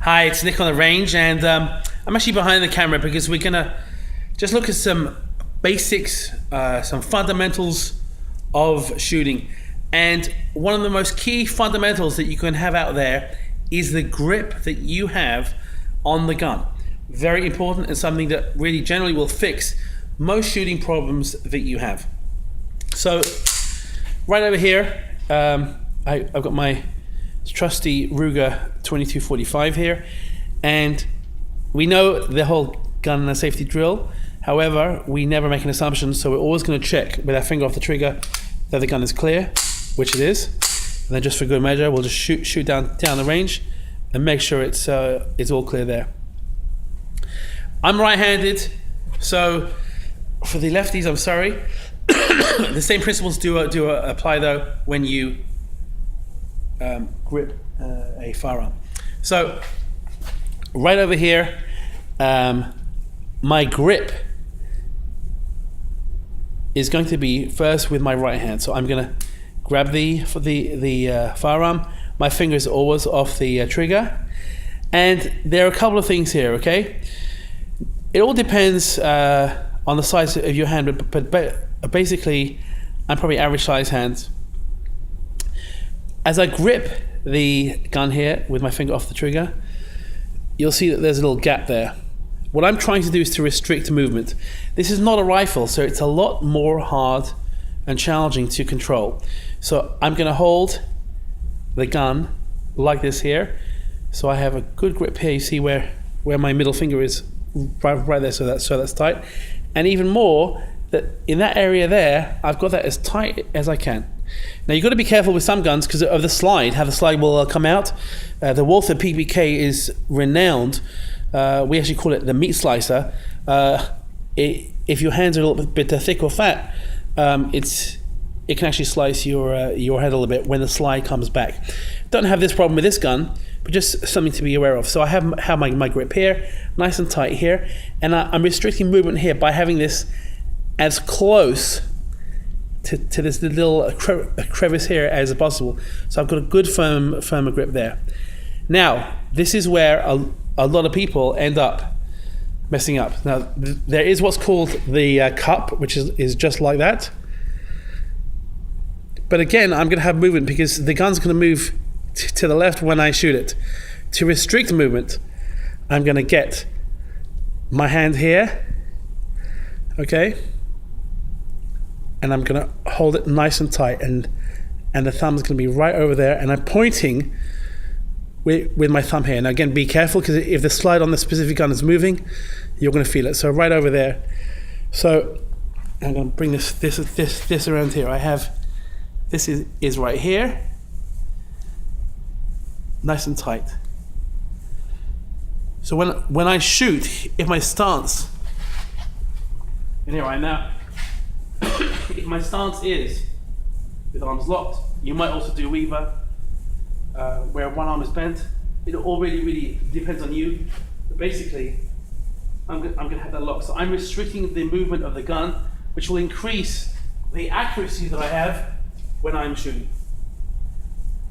Hi, it's Nick on the range, and I'm actually behind the camera because we're gonna just look at some basics, some fundamentals of shooting. And one of the most key fundamentals that you can have out there is the grip that you have on the gun. Very important, and something that really generally will fix most shooting problems that you have. So right over here, I've got my trusty Ruger 2245 here, and we know the whole gun and safety drill. However, we never make an assumption, so we're always going to check with our finger off the trigger that the gun is clear, which it is. And then just for good measure, we'll just shoot down the range and make sure it's all clear there. I'm right-handed, so for the lefties, I'm sorry. The same principles do apply though when you grip a firearm. So right over here, my grip is going to be first with my right hand. So I'm going to grab the firearm. My finger is always off the trigger, and there are a couple of things here. Okay, it all depends on the size of your hand, but basically, I'm probably average size hands. As I grip the gun here with my finger off the trigger, you'll see that there's a little gap there. What I'm trying to do is to restrict movement. This is not a rifle, so it's a lot more hard and challenging to control. So I'm going to hold the gun like this here. So I have a good grip here. You see where my middle finger is right there, so that's tight. And even more, that in that area there, I've got that as tight as I can. Now you've got to be careful with some guns because of the slide, how the slide will come out. The Walther PPK is renowned. We actually call it the meat slicer. If your hands are a little bit thick or fat, it can actually slice your head a little bit when the slide comes back. Don't have this problem with this gun, but just something to be aware of. So I have my grip here, nice and tight here, and I'm restricting movement here by having this as close to this little crevice here as possible. So I've got a good firmer grip there. Now, this is where a lot of people end up messing up. Now, there is what's called the cup, which is just like that. But again, I'm going to have movement because the gun's going to move to the left when I shoot it. To restrict movement, I'm going to get my hand here, okay? And I'm going to hold it nice and tight, and the thumb's going to be right over there, and I'm pointing with my thumb here. Now again, be careful, because if the slide on the specific gun is moving, you're going to feel it. So right over there. So I'm going to bring this around here. I have this is right here, nice and tight. So when I shoot, if my stance, and here I am now. If my stance is with arms locked, you might also do Weaver, where one arm is bent. It all really depends on you. But basically, I'm going to have that lock. So I'm restricting the movement of the gun, which will increase the accuracy that I have when I'm shooting.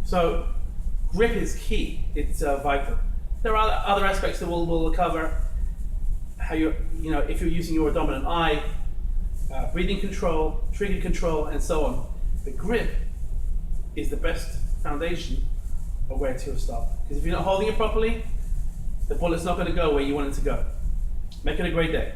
So grip is key. It's vital. There are other aspects that we'll cover. How if you're using your dominant eye, breathing control, trigger control, and so on. The grip is the best foundation of where to start. Because if you're not holding it properly, the bullet's not going to go where you want it to go. Make it a great day.